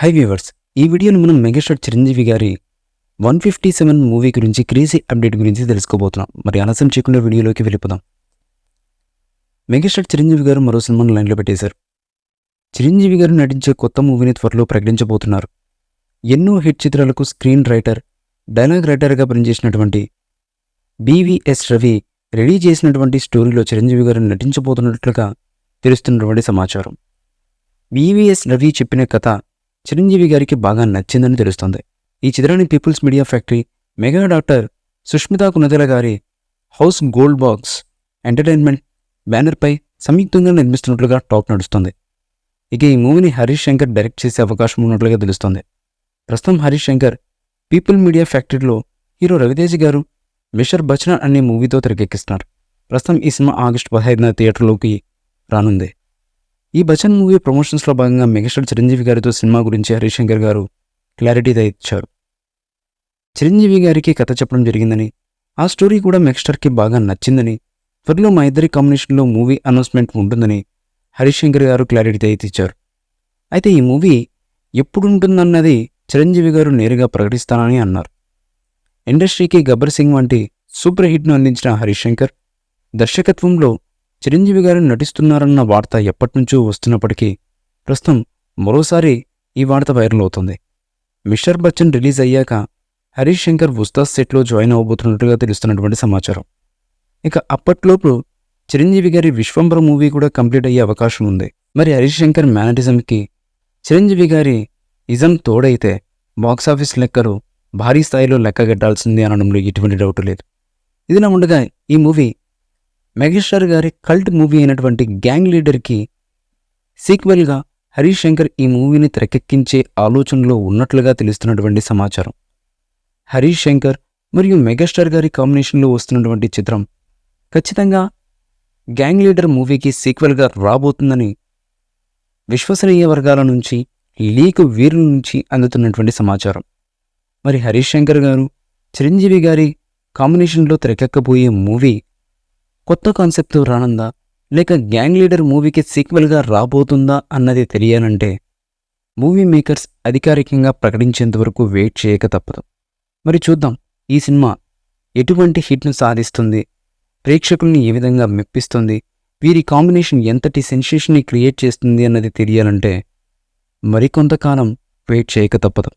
High viewers, ఈ వీడియోలో మనం మెగాస్టార్ చిరంజీవి గారి 157 మూవీ గురించి క్రేజీ అప్డేట్ గురించి తెలుసుకోబోతున్నాం. మరి ఆలస్యం చేయకుండా వీడియోలోకి వెళ్ళిపోదాం. మెగాస్టార్ చిరంజీవి గారు మరో సినిమాను లైన్లో పెట్టేశారు. చిరంజీవి గారు నటించే కొత్త మూవీని త్వరలో ప్రకటించబోతున్నారు. ఎన్నో హిట్ చిత్రాలకు స్క్రీన్ రైటర్, డైలాగ్ రైటర్గా పనిచేసినటువంటి బీవీఎస్ రవి రెడీ చేసినటువంటి స్టోరీలో చిరంజీవి గారు నటించబోతున్నట్లుగా తెలుస్తున్నటువంటి సమాచారం. బీవీఎస్ రవి చెప్పిన కథ చిరంజీవి గారికి బాగా నచ్చిందని తెలుస్తోంది. ఈ చిత్రాన్ని people's media factory, mega doctor Sushmita Konidela గారి హౌస్ గోల్డ్ బాక్స్ ఎంటర్టైన్మెంట్ బ్యానర్పై సంయుక్తంగా నిర్మిస్తున్నట్లుగా టాక్ నడుస్తోంది. ఇక ఈ మూవీని హరీష్ శంకర్ డైరెక్ట్ చేసే అవకాశం ఉన్నట్లుగా తెలుస్తోంది. ప్రస్తుతం హరీష్ శంకర్ పీపుల్ మీడియా ఫ్యాక్టరీలో హీరో రవితేజ గారు మిస్టర్ బచ్చన్ అనే మూవీతో తెరకెక్కిస్తున్నారు. ప్రస్తుతం ఈ సినిమా ఆగస్టు 15న థియేటర్లోకి రానుంది. ఈ బచ్చన్ మూవీ ప్రమోషన్స్లో భాగంగా మెగాస్టార్ చిరంజీవి గారితో సినిమా గురించి హరీష్ శంకర్ గారు క్లారిటీ ఇచ్చారు. చిరంజీవి గారికి కథ చెప్పడం జరిగిందని, ఆ స్టోరీ కూడా మెగాస్టార్కి బాగా నచ్చిందని, త్వరలో మా ఇద్దరి కాంబినేషన్లో మూవీ అనౌన్స్మెంట్ ఉంటుందని హరీష్ శంకర్ గారు క్లారిటీ ఇచ్చారు. అయితే ఈ మూవీ ఎప్పుడు ఉంటుందన్నది చిరంజీవి గారు నేరుగా ప్రకటిస్తానని అన్నారు. ఇండస్ట్రీకి గబ్బర్ సింగ్ వంటి సూపర్ హిట్ను అందించిన హరీష్ శంకర్ దర్శకత్వంలో చిరంజీవి గారు నటిస్తున్నారన్న వార్త ఎప్పటినుంచో వస్తున్నప్పటికీ ప్రస్తుతం మరోసారి ఈ వార్త వైరల్ అవుతుంది. మిస్టర్ బచ్చన్ రిలీజ్ అయ్యాక హరీష్ శంకర్ ఉస్తాద్ సెట్లో జాయిన్ అవ్వబోతున్నట్టుగా తెలుస్తున్నటువంటి సమాచారం. ఇక అప్పట్లోపు చిరంజీవి గారి విశ్వంబర మూవీ కూడా కంప్లీట్ అయ్యే అవకాశం ఉంది. మరి హరీష్ శంకర్ మేనటిజంకి చిరంజీవి గారి ఇజం తోడైతే బాక్సాఫీస్ లెక్కలు భారీ స్థాయిలో లెక్కగట్టాల్సిందే అనడంలో ఎటువంటి డౌట్ లేదు. ఇదిలా ఉండగా ఈ మూవీ మెగాస్టార్ గారి కల్ట్ మూవీ అయినటువంటి గ్యాంగ్ లీడర్కి సీక్వెల్గా హరీష్ శంకర్ ఈ మూవీని తెరకెక్కించే ఆలోచనలో ఉన్నట్లుగా తెలుస్తున్నటువంటి సమాచారం. హరీష్ శంకర్ మరియు మెగాస్టార్ గారి కాంబినేషన్లో వస్తున్నటువంటి చిత్రం ఖచ్చితంగా గ్యాంగ్ లీడర్ మూవీకి సీక్వెల్గా రాబోతుందని విశ్వసనీయ వర్గాల నుంచి, లీక్ వీరుల నుంచి అందుతున్నటువంటి సమాచారం. మరి హరీష్ శంకర్ గారు చిరంజీవి గారి కాంబినేషన్లో తెరకెక్కబోయే మూవీ కొత్త కాన్సెప్ట్తో రానుందా, లేక గ్యాంగ్ లీడర్ మూవీకి సీక్వెల్గా రాబోతుందా అన్నది తెలియాలంటే మూవీ మేకర్స్ అధికారికంగా ప్రకటించేంత వరకు వెయిట్ చేయక తప్పదు. మరి చూద్దాం ఈ సినిమా ఎటువంటి హిట్ను సాధిస్తుంది, ప్రేక్షకుల్ని ఏ విధంగా మెప్పిస్తుంది, వీరి కాంబినేషన్ ఎంతటి సెన్సేషన్ని క్రియేట్ చేస్తుంది అన్నది తెలియాలంటే మరికొంతకాలం వెయిట్ చేయక తప్పదు.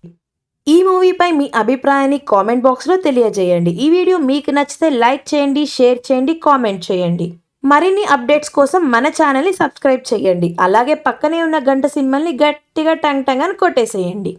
ఈ మూవీపై మీ అభిప్రాయాన్ని కామెంట్ బాక్స్లో తెలియజేయండి. ఈ వీడియో మీకు నచ్చితే లైక్ చేయండి, షేర్ చేయండి, కామెంట్ చేయండి. మరిన్ని అప్డేట్స్ కోసం మన ఛానల్ని సబ్స్క్రైబ్ చేయండి. అలాగే పక్కనే ఉన్న గంట సింబల్ని గట్టిగా టంగ్ టంగ్ అని కొట్టేసేయండి.